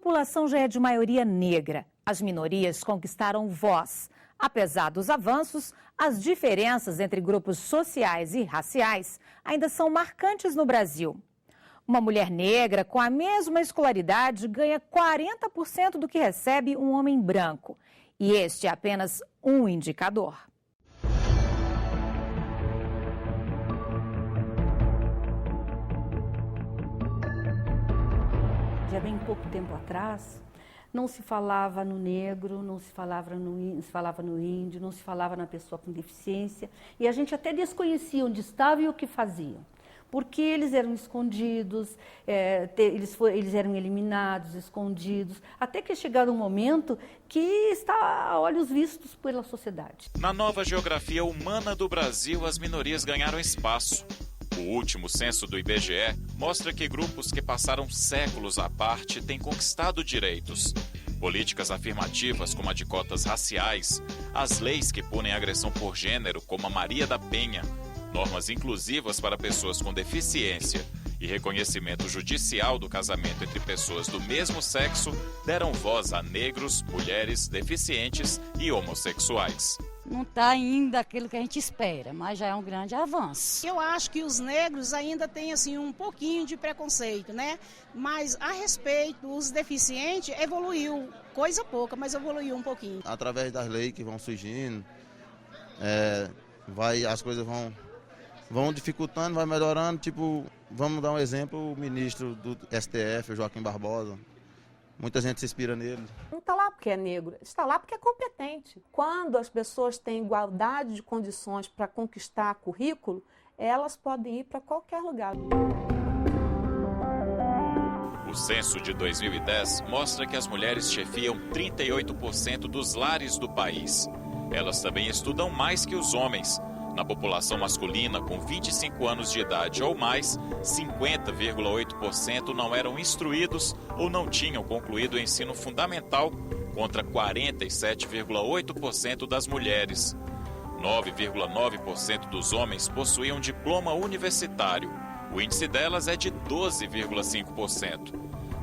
população já é de maioria negra. As minorias conquistaram voz. Apesar dos avanços, as diferenças entre grupos sociais e raciais ainda são marcantes no Brasil. Uma mulher negra com a mesma escolaridade ganha 40% do que recebe um homem branco. E este é apenas um indicador. Já bem pouco tempo atrás, não se falava no negro, não se falava no índio, não se falava na pessoa com deficiência. E a gente até desconhecia onde estavam e o que faziam. Porque eles eram escondidos, eles eram eliminados, escondidos, até que chegaram um momento que está a olhos vistos pela sociedade. Na nova geografia humana do Brasil, as minorias ganharam espaço. O último censo do IBGE mostra que grupos que passaram séculos à parte têm conquistado direitos. Políticas afirmativas, como a de cotas raciais, as leis que punem agressão por gênero, como a Maria da Penha, normas inclusivas para pessoas com deficiência e reconhecimento judicial do casamento entre pessoas do mesmo sexo deram voz a negros, mulheres, deficientes e homossexuais. Não está ainda aquilo que a gente espera, mas já é um grande avanço. Eu acho que os negros ainda têm assim, um pouquinho de preconceito, né? Mas a respeito, os deficientes evoluiu, coisa pouca, mas evoluiu um pouquinho. Através das leis que vão surgindo, as coisas vão dificultando, vai melhorando. Tipo, vamos dar um exemplo, o ministro do STF, o Joaquim Barbosa. Muita gente se inspira nele. Não está lá porque é negro, está lá porque é competente. Quando as pessoas têm igualdade de condições para conquistar currículo, elas podem ir para qualquer lugar. O censo de 2010 mostra que as mulheres chefiam 38% dos lares do país. Elas também estudam mais que os homens. Na população masculina com 25 anos de idade ou mais, 50,8% não eram instruídos ou não tinham concluído o ensino fundamental, contra 47,8% das mulheres. 9,9% dos homens possuíam diploma universitário. O índice delas é de 12,5%.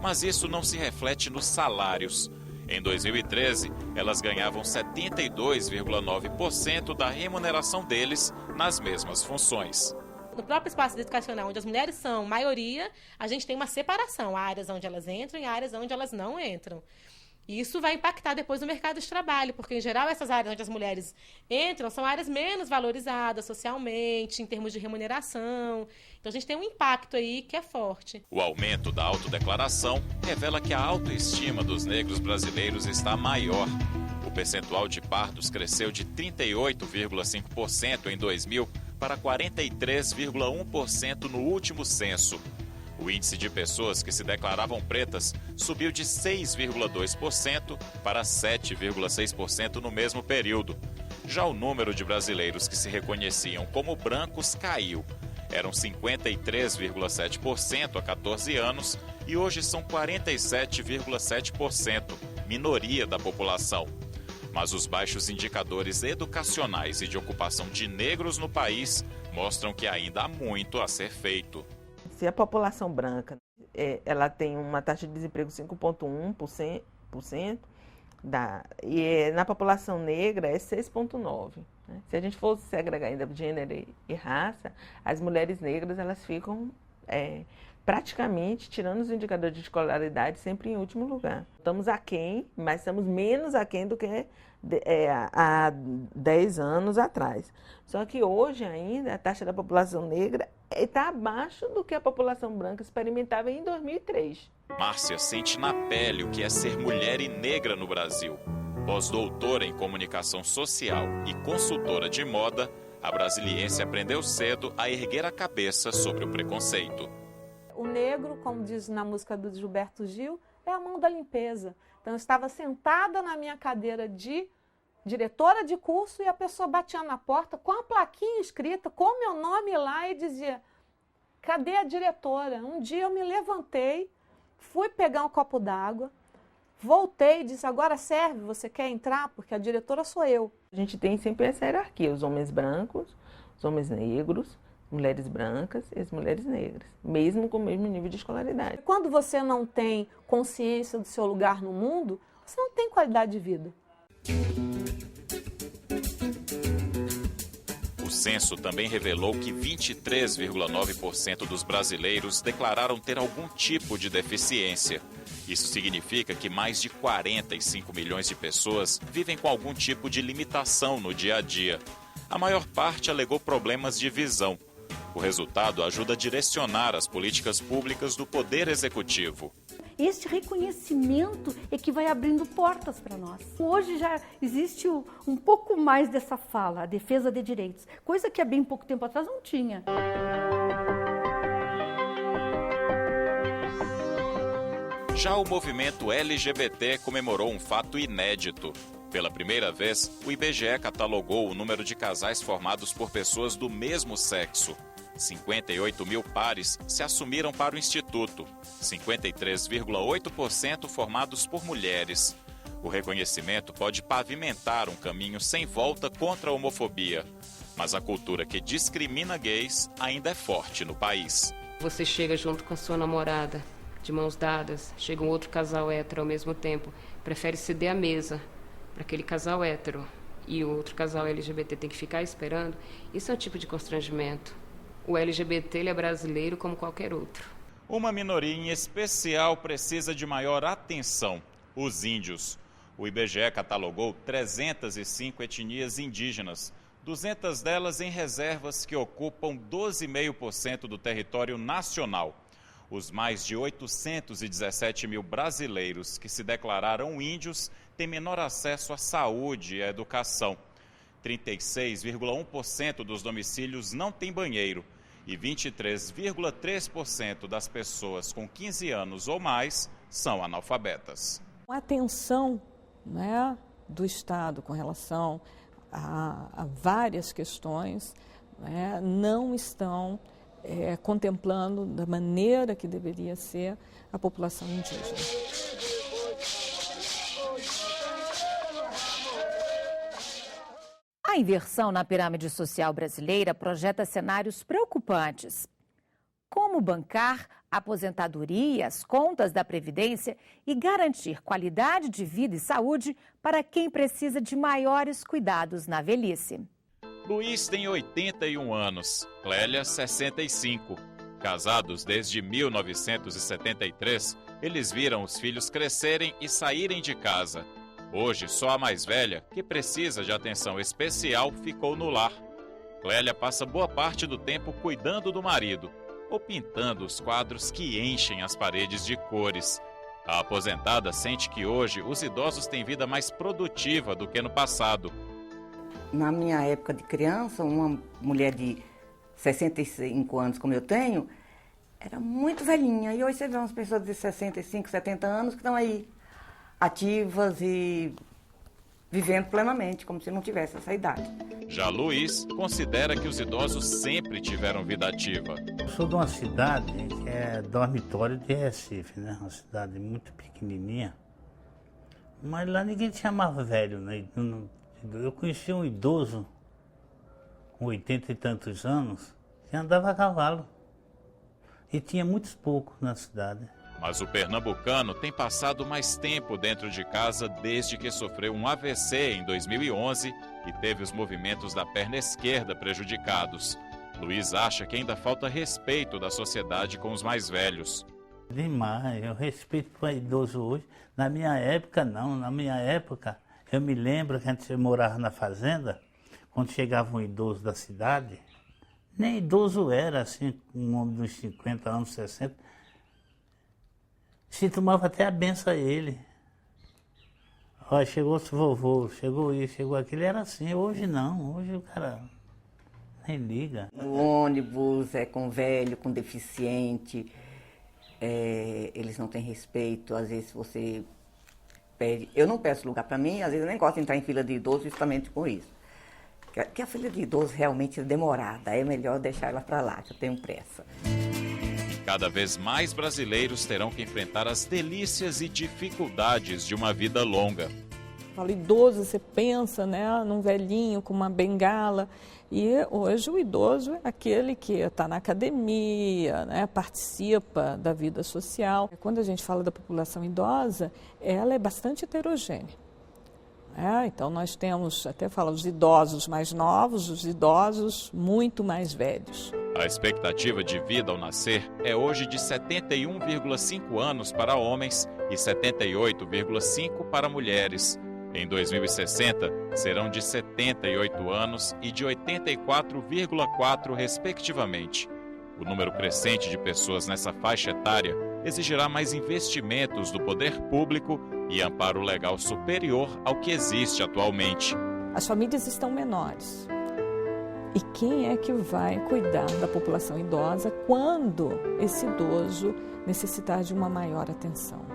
Mas isso não se reflete nos salários. Em 2013, elas ganhavam 72,9% da remuneração deles nas mesmas funções. No próprio espaço educacional, onde as mulheres são maioria, a gente tem uma separação, há áreas onde elas entram e áreas onde elas não entram. E isso vai impactar depois no mercado de trabalho, porque, em geral, essas áreas onde as mulheres entram são áreas menos valorizadas socialmente, em termos de remuneração. Então, a gente tem um impacto aí que é forte. O aumento da autodeclaração revela que a autoestima dos negros brasileiros está maior. O percentual de pardos cresceu de 38,5% em 2000 para 43,1% no último censo. O índice de pessoas que se declaravam pretas subiu de 6,2% para 7,6% no mesmo período. Já o número de brasileiros que se reconheciam como brancos caiu. Eram 53,7% há 14 anos e hoje são 47,7%, minoria da população. Mas os baixos indicadores educacionais e de ocupação de negros no país mostram que ainda há muito a ser feito. Se a população branca ela tem uma taxa de desemprego 5,1%, e na população negra é 6,9%. Né? Se a gente fosse segregar ainda gênero e raça, as mulheres negras elas ficam praticamente, tirando os indicadores de escolaridade, sempre em último lugar. Estamos aquém, mas estamos menos aquém do que há 10 anos atrás. Só que hoje ainda a taxa da população negra está abaixo do que a população branca experimentava em 2003. Márcia sente na pele o que é ser mulher e negra no Brasil. Pós-doutora em comunicação social e consultora de moda, a brasiliense aprendeu cedo a erguer a cabeça sobre o preconceito. O negro, como diz na música do Gilberto Gil, é a mão da limpeza. Então, eu estava sentada na minha cadeira de diretora de curso e a pessoa batia na porta com a plaquinha escrita, com meu nome lá e dizia, cadê a diretora? Um dia eu me levantei, fui pegar um copo d'água, voltei e disse, agora serve, você quer entrar? Porque a diretora sou eu. A gente tem sempre essa hierarquia, os homens brancos, os homens negros, mulheres brancas e as mulheres negras, mesmo com o mesmo nível de escolaridade. Quando você não tem consciência do seu lugar no mundo, você não tem qualidade de vida. O censo também revelou que 23,9% dos brasileiros declararam ter algum tipo de deficiência. Isso significa que mais de 45 milhões de pessoas vivem com algum tipo de limitação no dia a dia. A maior parte alegou problemas de visão. O resultado ajuda a direcionar as políticas públicas do Poder Executivo. Este reconhecimento é que vai abrindo portas para nós. Hoje já existe um pouco mais dessa fala, a defesa de direitos, coisa que há bem pouco tempo atrás não tinha. Já o movimento LGBT comemorou um fato inédito. Pela primeira vez, o IBGE catalogou o número de casais formados por pessoas do mesmo sexo. 58 mil pares se assumiram para o Instituto, 53,8% formados por mulheres. O reconhecimento pode pavimentar um caminho sem volta contra a homofobia, mas a cultura que discrimina gays ainda é forte no país. Você chega junto com a sua namorada, de mãos dadas, chega um outro casal hétero ao mesmo tempo, prefere ceder a mesa para aquele casal hétero e o outro casal LGBT tem que ficar esperando, isso é um tipo de constrangimento. O LGBT ele é brasileiro como qualquer outro. Uma minoria em especial precisa de maior atenção: os índios. O IBGE catalogou 305 etnias indígenas, 200 delas em reservas que ocupam 12,5% do território nacional. Os mais de 817 mil brasileiros que se declararam índios têm menor acesso à saúde e à educação. 36,1% dos domicílios não têm banheiro e 23,3% das pessoas com 15 anos ou mais são analfabetas. A atenção, né, do Estado com relação a várias questões, né, não estão contemplando da maneira que deveria ser a população indígena. A inversão na pirâmide social brasileira projeta cenários preocupantes. Como bancar a aposentadoria, as contas da Previdência e garantir qualidade de vida e saúde para quem precisa de maiores cuidados na velhice? Luiz tem 81 anos, Clélia 65. Casados desde 1973, eles viram os filhos crescerem e saírem de casa. Hoje, só a mais velha, que precisa de atenção especial, ficou no lar. Clélia passa boa parte do tempo cuidando do marido ou pintando os quadros que enchem as paredes de cores. A aposentada sente que hoje os idosos têm vida mais produtiva do que no passado. Na minha época de criança, uma mulher de 65 anos, como eu tenho, era muito velhinha. E hoje você vê umas pessoas de 65, 70 anos que estão aí ativas e vivendo plenamente, como se não tivesse essa idade. Já Luiz considera que os idosos sempre tiveram vida ativa. Eu sou de uma cidade que é dormitório de Recife, né? Uma cidade muito pequenininha. Mas lá ninguém te chamava velho, né? Eu conheci um idoso com 80 e tantos anos que andava a cavalo. E tinha muitos poucos na cidade. Mas o pernambucano tem passado mais tempo dentro de casa desde que sofreu um AVC em 2011 e teve os movimentos da perna esquerda prejudicados. Luiz acha que ainda falta respeito da sociedade com os mais velhos. Demais, eu respeito o idoso hoje. Na minha época, não. Na minha época, eu me lembro que a gente morava na fazenda, quando chegava um idoso da cidade, nem idoso era, assim, um homem dos 50 anos, 60, se tomava até a benção a ele. Olha, chegou o vovô, chegou isso, chegou aquilo, era assim. Hoje não, hoje o cara nem liga. O ônibus é com velho, com deficiente, eles não têm respeito, às vezes você pede. Eu não peço lugar para mim, às vezes eu nem gosto de entrar em fila de idoso justamente com isso. Porque a fila de idoso realmente é demorada, é melhor deixar ela para lá, que eu tenho pressa. Cada vez mais brasileiros terão que enfrentar as delícias e dificuldades de uma vida longa. Fala idoso, você pensa, né, num velhinho com uma bengala, E hoje o idoso é aquele que está na academia, né, participa da vida social. Quando a gente fala da população idosa, ela é bastante heterogênea. Então nós temos, até falo, os idosos mais novos, os idosos muito mais velhos. A expectativa de vida ao nascer é hoje de 71,5 anos para homens e 78,5 para mulheres. Em 2060, serão de 78 anos e de 84,4, respectivamente. O número crescente de pessoas nessa faixa etária exigirá mais investimentos do poder público e amparo legal superior ao que existe atualmente. As famílias estão menores. E quem é que vai cuidar da população idosa quando esse idoso necessitar de uma maior atenção?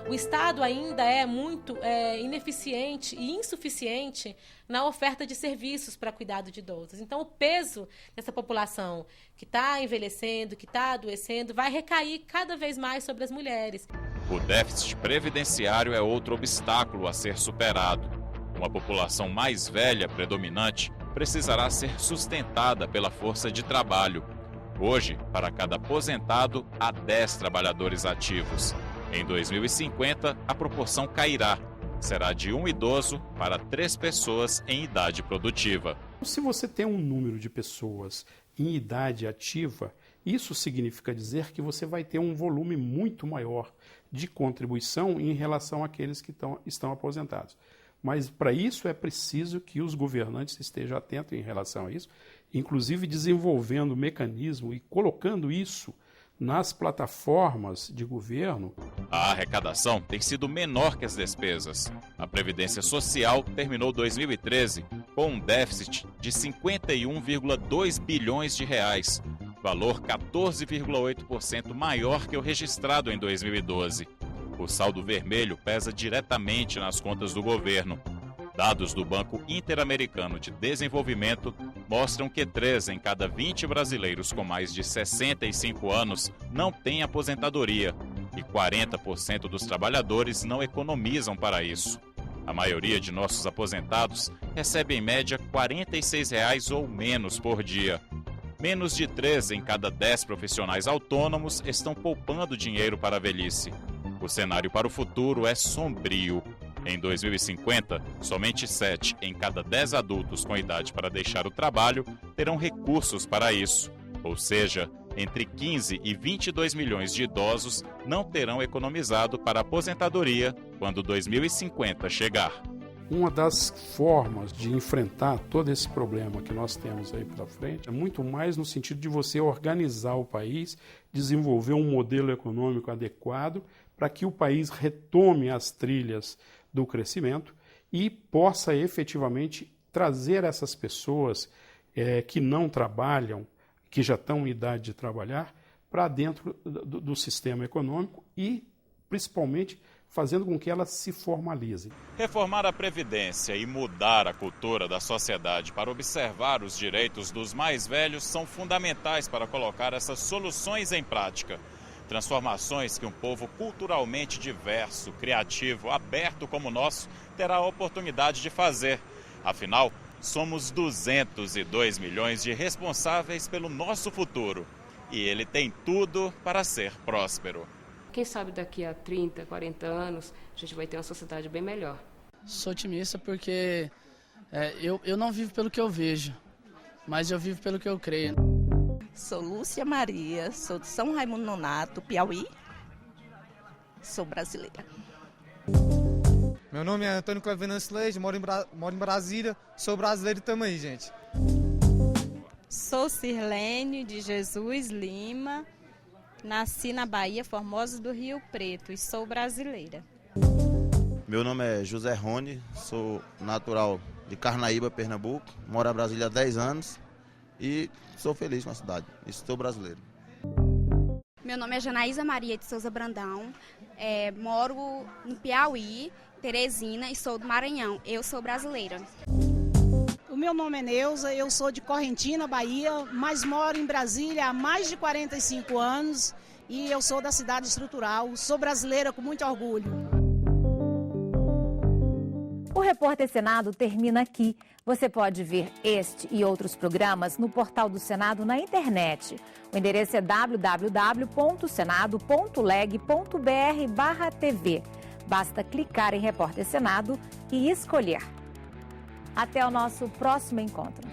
O Estado ainda é muito ineficiente e insuficiente na oferta de serviços para cuidado de idosos. Então, o peso dessa população que está envelhecendo, que está adoecendo, vai recair cada vez mais sobre as mulheres. O déficit previdenciário é outro obstáculo a ser superado. Uma população mais velha predominante precisará ser sustentada pela força de trabalho. Hoje, para cada aposentado, há 10 trabalhadores ativos. Em 2050, a proporção cairá. Será de 1 idoso para 3 pessoas em idade produtiva. Se você tem um número de pessoas em idade ativa, isso significa dizer que você vai ter um volume muito maior de contribuição em relação àqueles que estão aposentados. Mas para isso é preciso que os governantes estejam atentos em relação a isso, inclusive desenvolvendo mecanismo e colocando isso nas plataformas de governo. A arrecadação tem sido menor que as despesas. A Previdência Social terminou 2013 com um déficit de 51,2 bilhões de reais, valor 14,8% maior que o registrado em 2012. O saldo vermelho pesa diretamente nas contas do governo. Dados do Banco Interamericano de Desenvolvimento mostram que 3 em cada 20 brasileiros com mais de 65 anos não têm aposentadoria e 40% dos trabalhadores não economizam para isso. A maioria de nossos aposentados recebe em média R$ 46 ou menos por dia. Menos de 3 em cada 10 profissionais autônomos estão poupando dinheiro para a velhice. O cenário para o futuro é sombrio. Em 2050, somente 7 em cada 10 adultos com idade para deixar o trabalho terão recursos para isso. Ou seja, entre 15 e 22 milhões de idosos não terão economizado para a aposentadoria quando 2050 chegar. Uma das formas de enfrentar todo esse problema que nós temos aí pela frente é muito mais no sentido de você organizar o país, desenvolver um modelo econômico adequado para que o país retome as trilhas do crescimento e possa efetivamente trazer essas pessoas que não trabalham, que já estão em idade de trabalhar, para dentro do sistema econômico e, principalmente, fazendo com que elas se formalizem. Reformar a Previdência e mudar a cultura da sociedade para observar os direitos dos mais velhos são fundamentais para colocar essas soluções em prática. Transformações que um povo culturalmente diverso, criativo, aberto como o nosso terá a oportunidade de fazer. Afinal, somos 202 milhões de responsáveis pelo nosso futuro. E ele tem tudo para ser próspero. Quem sabe daqui a 30, 40 anos, a gente vai ter uma sociedade bem melhor. Sou otimista porque eu não vivo pelo que eu vejo, mas eu vivo pelo que eu creio. Sou Lúcia Maria, sou de São Raimundo Nonato, Piauí. Sou brasileira. Meu nome é Antônio Clevenance Leite, moro em Brasília, sou brasileiro também, gente. Sou Sirlene de Jesus Lima, nasci na Bahia, Formosa do Rio Preto e sou brasileira. Meu nome é José Rony, sou natural de Carnaíba, Pernambuco, moro em Brasília há 10 anos e sou feliz com a cidade, e sou brasileiro. Meu nome é Janaísa Maria de Souza Brandão, moro no Piauí, Teresina e sou do Maranhão. Eu sou brasileira. O meu nome é Neuza, eu sou de Correntina, Bahia, mas moro em Brasília há mais de 45 anos e eu sou da cidade estrutural, sou brasileira com muito orgulho. Repórter Senado termina aqui. Você pode ver este e outros programas no portal do Senado na internet. O endereço é www.senado.leg.br/TV. Basta clicar em Repórter Senado e escolher. Até o nosso próximo encontro.